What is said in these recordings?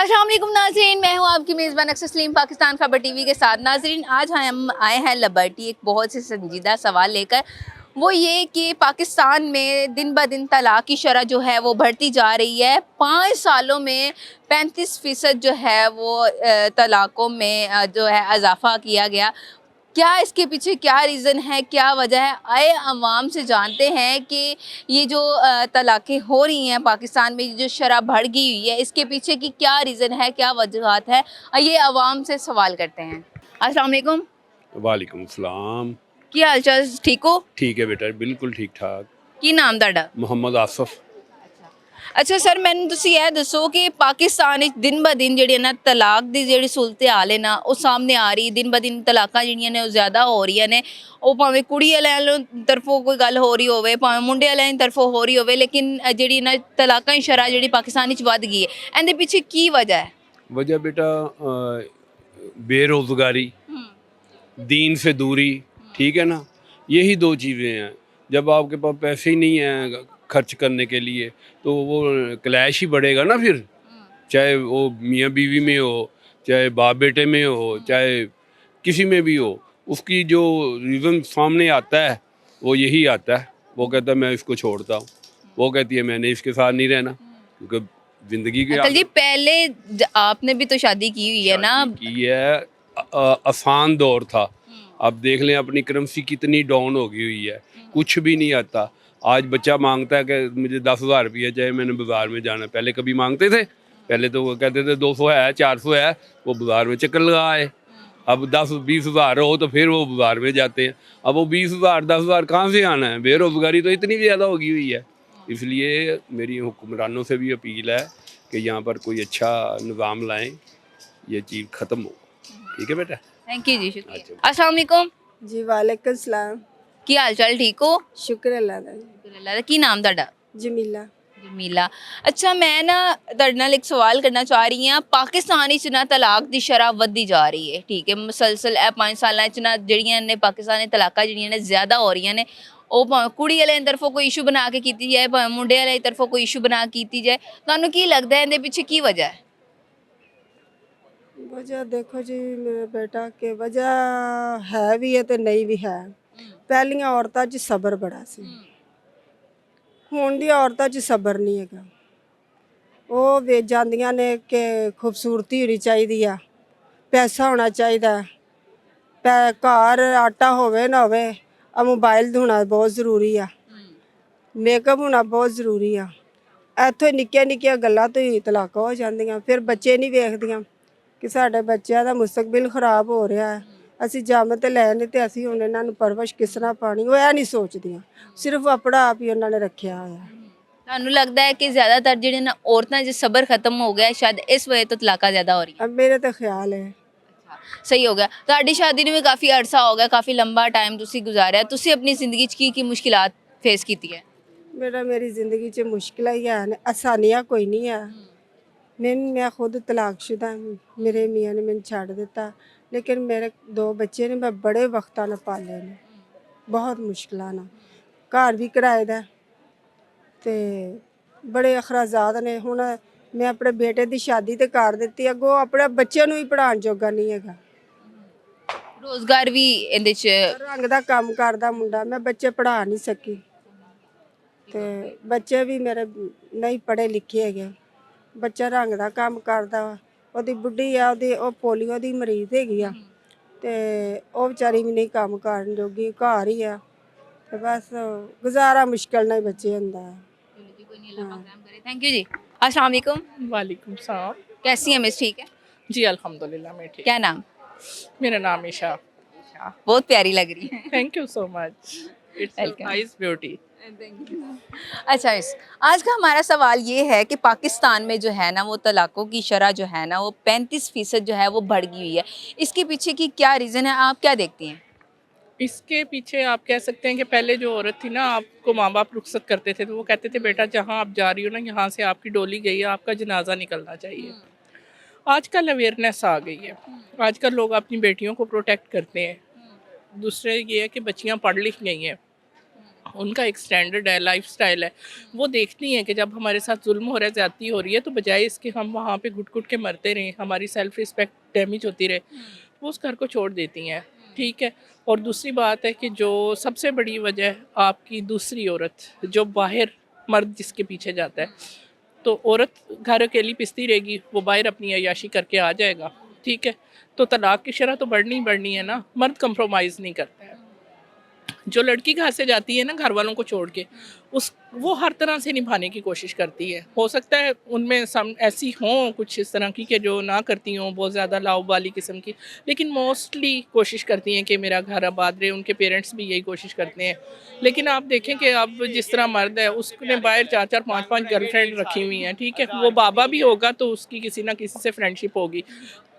अस्सलाम वालेकुम नाज़रीन, मैं हूँ आपकी मेज़बान अक्सर सलीम पाकिस्तान खबर टीवी के साथ। नाज़रीन, आज हम आए हैं लिबर्टी एक बहुत ही संजीदा सवाल लेकर। वो ये कि पाकिस्तान में दिन ब दिन तलाक की शरह जो है वो बढ़ती जा रही है। 5 सालों में 35% जो है वो तलाक़ों में जो है इजाफ़ा किया गया। क्या इसके पीछे क्या रीज़न है, क्या वजह है? आए अवाम से जानते हैं कि ये जो तलाक़ें हो रही हैं पाकिस्तान में, जो शरह बढ़ गई हुई है, इसके पीछे की क्या रीज़न है, क्या वजूहात है? ये अवाम से सवाल करते हैं। अस्सलाम वालेकुम। वालेकुम सलाम। की हाल चाल, ठीक हो? ठीक है बेटा, बिल्कुल ठीक ठाक। की नाम तुहाडा? मोहम्मद आसफ। अच्छा सर, मैंने तुसीं यह दसो कि पाकिस्तान विच दिन ब दिन जिहड़ी ना तलाक दी जिहड़ी सूरत हाल है ना वो सामने आ रही। दिन ब दिन तलाकां जिहड़ियां ने वो ज़्यादा हो रही ने। वो भावें कुड़ी वालियां तरफों कोई गल हो रही होवे, भावें मुंडे वालियां तरफों हो रही होवे, लेकिन जिहड़ी ना तलाकां दी शरह जिहड़ी पाकिस्तान विच वध गई है, इहदे पीछे की वजह है? वजह बेटा बेरोज़गारी, दीन से दूरी, ठीक है ना, यही दो चीज़ें हैं। जब आपके पास पैसे ही नहीं हैं खर्च करने के लिए तो वो क्लैश ही बढ़ेगा ना फिर, चाहे वो मियाँ बीवी में हो, चाहे बाप बेटे में हो, चाहे किसी में भी हो। उसकी जो रीज़न सामने आता है वो यही आता है। वो कहता है मैं इसको छोड़ता हूँ, वो कहती है मैंने इसके साथ नहीं रहना, क्योंकि ज़िंदगी के अंकल जी, पहले आपने भी तो शादी की हुई है ना? की है। आसान दौर था। अब देख लें अपनी करेंसी कितनी डाउन हो गई हुई है, कुछ भी नहीं आता। आज बच्चा मांगता है कि मुझे 10,000 रुपया चाहिए, मैंने बाज़ार में जाना है। पहले कभी मांगते थे? पहले तो वो कहते थे 200 है, 400 है, वो बाज़ार में चक्कर लगा आए। अब 10-20 हज़ार हो तो फिर वो बाज़ार में जाते हैं। अब वो 20 हज़ार 10 हज़ार कहाँ से आना है? बेरोज़गारी तो इतनी ज़्यादा हो गई हुई है। इसलिए मेरी हुक्मरानों से भी अपील है कि यहाँ पर कोई अच्छा निज़ाम लाएँ, ये चीज़ ख़त्म हो। ठीक है बेटा। थैंक यू जी, शुक्रिया। अच्छा। अस्सलाम वालेकुम। जी वालेकुम सलाम। की हाल चाल, ठीक हो? शुक्र अल्लाह दा। अल्हम्दुलिल्लाह। की नाम तुहाडा? जमीला। जमीला। अच्छा, मैं ना तुहाडे नाल एक सवाल करना चाह रही हाँ। पाकिस्तान विच ना तलाक दी शरह वधदी जा रही है, ठीक है। मुसलसल 5 सालां च ना जिहड़ियां ने पाकिस्तान दी तलाकां जिहड़ियां ने ज़्यादा हो रही ने। ਉਹ ਭਾਵੇਂ ਕੁੜੀ ਵਾਲਿਆਂ ਦੀ ਤਰਫੋਂ ਕੋਈ ਇਸ਼ੂ ਬਣਾ ਕੇ ਕੀਤੀ ਜਾਏ, ਭਾਵੇਂ ਮੁੰਡੇ ਵਾਲਿਆਂ ਦੀ ਤਰਫੋਂ ਕੋਈ ਇਸ਼ੂ ਬਣਾ ਕੇ ਕੀਤੀ ਜਾਏ, ਤੁਹਾਨੂੰ ਕੀ ਲੱਗਦਾ ਹੈ ਇਹਦੇ ਪਿੱਛੇ ਕੀ ਵਜ੍ਹਾ ਹੈ? वजह देखो जी मेरे बेटा के वजह है भी है तो नहीं भी है। पहलियां औरतां 'ਚ सबर बड़ा सी, ਹੁਣ ਦੀਆਂ ਔਰਤਾਂ 'ਚ ਸਬਰ ਨਹੀਂ ਹੈਗਾ। ਉਹ ਵੇਚ ਜਾਂਦੀਆਂ ਨੇ ਕਿ ਖੂਬਸੂਰਤੀ ਹੋਣੀ ਚਾਹੀਦੀ ਆ, ਪੈਸਾ ਹੋਣਾ ਚਾਹੀਦਾ, ਘਰ ਆਟਾ ਹੋਵੇ ਨਾ ਹੋਵੇ, ਆ ਮੋਬਾਈਲ ਹੋਣਾ ਬਹੁਤ ਜ਼ਰੂਰੀ ਆ, ਮੇਕਅਪ ਹੋਣਾ ਬਹੁਤ ਜ਼ਰੂਰੀ ਆ। ਇੱਥੋਂ ਨਿੱਕੀਆਂ ਨਿੱਕੀਆਂ ਗੱਲਾਂ ਤੋਂ ਹੀ ਤਲਾਕਾਂ ਹੋ ਜਾਂਦੀਆਂ। ਫਿਰ ਬੱਚੇ ਨਹੀਂ ਵੇਖਦੀਆਂ ਕਿ ਸਾਡੇ ਬੱਚਿਆਂ ਦਾ ਮੁਸਤਕਬਲ ਖਰਾਬ ਹੋ ਰਿਹਾ ਹੈ, ਅਸੀਂ ਜੰਮ ਤੇ ਲੈ ਨਹੀਂ ਤੇ ਅਸੀਂ ਹੁਣ ਇਹਨਾਂ ਨੂੰ ਪਰਵਰਿਸ਼ ਕਿਸ ਤਰ੍ਹਾਂ ਪਾਣੀ, ਉਹ ਇਹ ਨਹੀਂ ਸੋਚਦੀਆਂ। ਸਿਰਫ ਆਪਣਾ ਆਪ ਹੀ ਉਹਨਾਂ ਨੇ ਰੱਖਿਆ ਹੋਇਆ। ਤੁਹਾਨੂੰ ਲੱਗਦਾ ਹੈ ਕਿ ਜ਼ਿਆਦਾਤਰ ਜਿਹੜੇ ਨਾ ਔਰਤਾਂ 'ਚ ਸਬਰ ਖਤਮ ਹੋ ਗਿਆ, ਸ਼ਾਇਦ ਇਸ ਵਜ੍ਹਾ ਤੋਂ ਤਲਾਕਾਂ ਜ਼ਿਆਦਾ ਹੋ ਰਹੀਆਂ? अब मेरे तो ख्याल है। ਸਹੀ ਹੋ ਗਿਆ। ਤੁਹਾਡੀ ਸ਼ਾਦੀ ਨੂੰ ਵੀ ਕਾਫੀ ਅਰਸਾ ਹੋ ਗਿਆ, ਕਾਫੀ ਲੰਬਾ ਟਾਈਮ ਤੁਸੀਂ ਗੁਜ਼ਾਰਿਆ। ਤੁਸੀਂ ਆਪਣੀ ਜ਼ਿੰਦਗੀ 'ਚ ਕੀ ਮੁਸ਼ਕਿਲਾਂ ਫੇਸ ਕੀਤੀ ਹੈ? बेटा मेरी ज़िंदगी 'ਚ मुश्किलें ही हैं, आसानियाँ कोई नहीं है। मैं खुद तलाकशुदा, मेरे मियाँ ने मैंने छड़ दिता, लेकिन मेरे 2 बच्चे ने मैं बड़े वक्तां नाल पाले ने, बहुत मुश्किलां नाल। घर भी किराए दा ते बड़े अखराजात ने। हुण मैं अपने बेटे दी शादी ते कर दित्ती, अगों अपने बच्चे नूं ही पढ़ाउण जोगा नहीं हैगा। ਰੋਜ਼ਗਾਰ ਵੀ ਇਹਦੇ 'ਚ? रंग दा काम करदा मुंडा, मैं बच्चे पढ़ा नहीं सकी ते बच्चे भी मेरे नहीं पढ़े लिखे हैगे। ਬੱਚਾ ਰੰਗ ਦਾ ਕੰਮ ਕਰਦਾ ਵਾ, ਉਹਦੀ ਬੁੱਢੀ ਆ, ਉਹ ਪੋਲੀਓ ਦੀ ਮਰੀਜ਼ ਹੈਗੀ ਆ ਤੇ ਉਹ ਵਿਚਾਰੀ ਵੀ ਨਹੀਂ ਕੰਮ ਕਰਨ ਜੋਗੀ, ਘਰ ਹੀ ਆ ਤੇ ਬਸ ਗੁਜ਼ਾਰਾ ਮੁਸ਼ਕਿਲ ਨਾਲ ਹੀ ਬੱਚੇ ਹੁੰਦਾ ਹੈ। थैंक यू जी। अस्सलाम वालेकुम। वालेकुम सलाम। कैसी हैं मिस, ठीक है? जी अल्हम्दुलिल्लाह मैं ठीक। क्या नाम? मेरा नाम ईशा। बहुत प्यारी लग रही है। Thank you so much. It's Welcome. Nice beauty. अच्छा मिस, आज का हमारा सवाल ये है कि पाकिस्तान में जो है ना वो तलाकों की शरह जो है ना वो 35% जो है वो बढ़ गई हुई है। इसके पीछे की क्या रीज़न है, आप क्या देखती हैं? इसके पीछे आप कह सकते हैं कि पहले जो औरत थी ना, आपको माँ बाप रुखसत करते थे तो वो कहते थे बेटा जहाँ आप जा रही हो ना, यहाँ से आपकी डोली गई है, आपका जनाजा निकलना चाहिए। आजकल अवेयरनेस आ गई है, आजकल लोग अपनी बेटियों को प्रोटेक्ट करते हैं। दूसरे ये है कि बच्चियाँ पढ़ लिख गई हैं, उनका एक स्टैंडर्ड है, लाइफ स्टाइल है, वो देखती हैं कि जब हमारे साथ जुल्म हो रहा है, ज़्यादती हो रही है, तो बजाय इसके हम वहाँ पे घुट घुट के मरते रहें, हमारी सेल्फ रिस्पेक्ट डैमेज होती रहे, वो उस घर को छोड़ देती हैं। ठीक है। और दूसरी बात है कि जो सबसे बड़ी वजह आपकी दूसरी औरत, जो बाहर मर्द जिसके पीछे जाता है, तो औरत घर अकेली पिसती रहेगी, वो बाहर अपनी अय्याशी करके आ जाएगा। ठीक है। तो तलाक की शरह तो बढ़नी ही बढ़नी है ना, मर्द कंप्रोमाइज़ नहीं करता है। जो लड़की घर से जाती है ना घर वालों को छोड़ के, उस वो हर तरह से निभाने की कोशिश करती है। हो सकता है उनमें सम ऐसी हों कुछ इस तरह की कि जो ना करती हों, बहुत ज़्यादा लाउबाली किस्म की, लेकिन मोस्टली कोशिश करती हैं कि मेरा घर आबाद रहे। उनके पेरेंट्स भी यही कोशिश करते हैं। लेकिन आप देखें कि अब जिस तरह मर्द है, उसने बाहर 4-4 5-5 गर्लफ्रेंड रखी हुई हैं। ठीक है। वो बाबा भी होगा तो उसकी किसी ना किसी से फ्रेंडशिप होगी।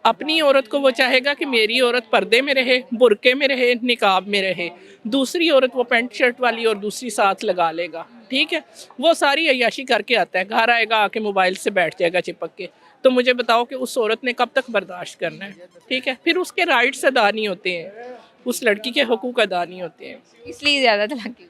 अपनी औरत को वो चाहेगा कि मेरी औरत पर्दे में रहे, बुरके में रहे, निकाब में रहे। दूसरी औरत वो पैंट शर्ट वाली और दूसरी साथ लगा लेगा। ठीक है। वो सारी अय्याशी करके आता है, घर आएगा, आके मोबाइल से बैठ जाएगा चिपक के। तो मुझे बताओ कि उस औरत ने कब तक बर्दाश्त करना है? ठीक है। फिर उसके राइट्स अदा नहीं होते हैं, उस लड़की के हकूक अदा नहीं होते हैं। इसलिए ज़्यादा तलाक़ें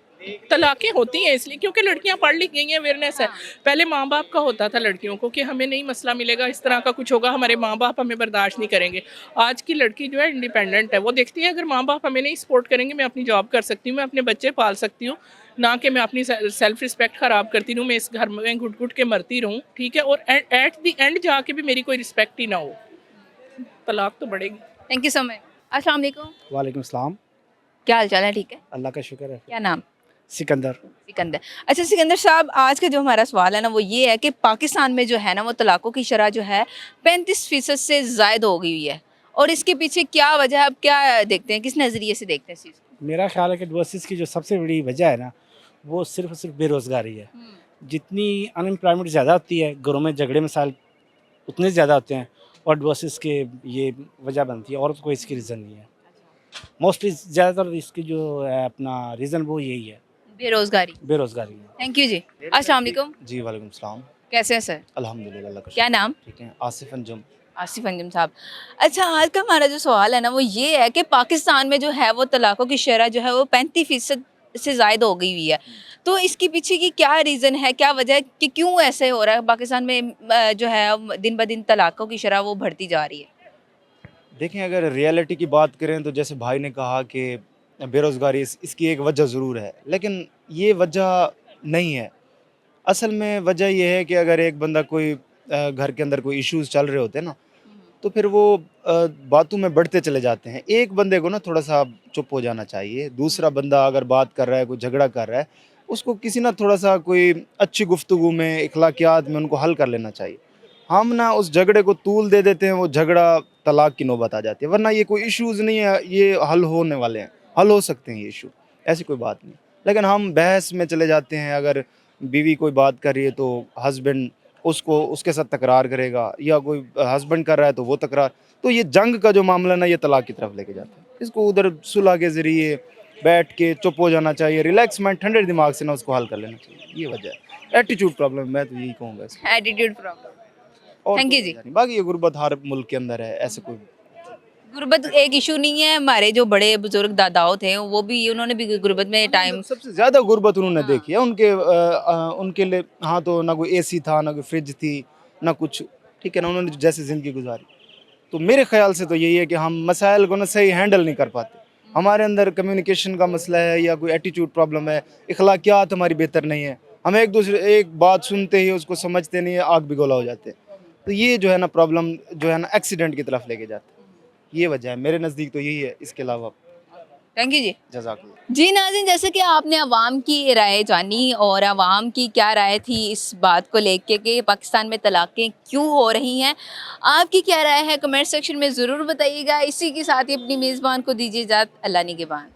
तलाक़ें होती हैं इसलिए क्योंकि लड़कियां पढ़ लिख गई हैं, अवेयरनेस है। पहले माँ बाप का होता था लड़कियों को कि हमें नहीं मसला मिलेगा, इस तरह का कुछ होगा, हमारे माँ बाप हमें बर्दाश्त नहीं करेंगे। आज की लड़की जो है इंडिपेंडेंट है, वो देखती है अगर माँ बाप हमें नहीं सपोर्ट करेंगे, मैं अपनी जॉब कर सकती हूँ, मैं अपने बच्चे पाल सकती हूँ, ना कि मैं अपनी सेल्फ रिस्पेक्ट ख़राब करती रहूँ, मैं इस घर में घुट घुट के मरती रहूँ। ठीक है। और एट दी एंड जाके भी मेरी कोई रिस्पेक्ट ही ना हो, तलाक तो बढ़ेगी। Thank you so much. अस्सलाम वालेकुम। वालेकुम सलाम। क्या हाल चाल है? ठीक है। अल्लाह का शुक्र है। क्या नाम? सिकंदर। सिकंदर। अच्छा सिकंदर साहब, आज का जो हमारा सवाल है ना वो ये है कि पाकिस्तान में जो है ना वो तलाक़ों की शरह जो है 35% से ज़ायद हो गई हुई है, और इसके पीछे क्या वजह है? आप क्या देखते हैं, किस नज़रिए से देखते हैं इस चीज़ को? मेरा ख्याल है कि डिवोर्सेस की जो सबसे बड़ी वजह है ना, वो सिर्फ और सिर्फ बेरोज़गारी है। जितनी अनएम्प्लॉयमेंट ज़्यादा होती है, घरों में झगड़े मसाइल उतने ज़्यादा होते हैं, और डिवोर्सेस के ये वजह बनती है। औरत को इसकी रीज़न नहीं है। मोस्टली ज़्यादातर इसकी जो है अपना रीज़न वो यही है, बेरोज़गारी। बेरोज़गारी है। थैंक यू जी। अस्सलाम वालेकुम। जी वालेकुम सलाम। कैसे हैं सर? अल्हम्दुलिल्लाह अल्लाह का क्या शुक्र। नाम? ठीक है। आसिफ अंजुम। आसिफ अंजुम साहब। अच्छा आज का हमारा जो सवाल है ना वो ये है कि पाकिस्तान में जो है वो तलाक़ों की शरह जो है वो 35% से ज़ायद हो गई हुई है। तो इसके पीछे की क्या रीज़न है, क्या वजह है कि क्यों ऐसे हो रहा है पाकिस्तान में? जो है दिन ब दिन तलाक़ों की शरह वो बढ़ती जा रही है। देखें, अगर रियलिटी की बात करें तो जैसे भाई ने कहा कि बेरोज़गारी इसकी एक वजह ज़रूर है, लेकिन ये वजह नहीं है। असल में वजह ये है कि अगर एक बंदा कोई घर के अंदर कोई इश्यूज़ चल रहे होते हैं ना, तो फिर वो बातों में बढ़ते चले जाते हैं। एक बंदे को ना थोड़ा सा चुप हो जाना चाहिए। दूसरा बंदा अगर बात कर रहा है, कोई झगड़ा कर रहा है, उसको किसी ना थोड़ा सा कोई अच्छी गुफ्तगू में, इखलाकियात में उनको हल कर लेना चाहिए। हम ना उस झगड़े को तूल दे देते हैं, वो झगड़ा तलाक की नौबत आ जाती है। वरना ये कोई इश्यूज़ नहीं है, ये हल होने वाले हैं, हल हो सकते हैं ये इशू, ऐसी कोई बात नहीं। लेकिन हम बहस में चले जाते हैं। अगर बीवी कोई बात कर रही है तो हस्बैंड उसके साथ तकरार करेगा, या कोई हस्बैंड कर रहा है तो वो तकरार, तो ये जंग का जो मामला ना ये तलाक की तरफ लेके जाता है। इसको उधर सुलह के ज़रिए बैठ के चुप हो जाना चाहिए, रिलैक्स माइंड, ठंडे दिमाग से ना उसको हल कर लेना चाहिए। ये वजह है, एटीट्यूड प्रॉब्लम, मैं तो यही कहूँगा इसको। Attitude problem. और Thank you कोई जी। वजह नहीं। बाकी ये गुर्बत हर मुल्क के अंदर है, ऐसे कोई गुर्बत एक इशू नहीं है। हमारे जो बड़े बुजुर्ग दादाओं थे वो भी, उन्होंने भी गुर्बत में टाइम सबसे ज़्यादा गुर्बत उन्होंने देखी है। उनके लिए हाँ तो ना कोई एसी था, ना कोई फ्रिज थी, ना कुछ। ठीक है ना, उन्होंने जैसे ज़िंदगी गुजारी। तो मेरे ख्याल से तो यही है कि हम मसाइल को ना सही हैंडल नहीं कर पाते। हमारे अंदर कम्युनिकेशन का मसला है, या कोई एटीट्यूड प्रॉब्लम है, इखलाकियात हमारी बेहतर नहीं है। हम एक बात सुनते ही उसको समझते नहीं है, आग बिगोला हो जाते हैं। तो ये जो है ना प्रॉब्लम जो है ना एक्सीडेंट की तरफ लेके जाते हैं। ये वजह है, मेरे नज़दीक तो यही है। इसके अलावा थैंक यू जी। जज़ाकल्लाह। जी नाज़रीन, जैसे कि आपने अवाम की राय जानी और अवाम की क्या राय थी इस बात को लेके कि पाकिस्तान में तलाक़ें क्यों हो रही हैं, आपकी क्या राय है कमेंट सेक्शन में ज़रूर बताइएगा। इसी के साथ ही अपनी मेज़बान को दीजिए इजाज़त। अल्लाह निगहबान।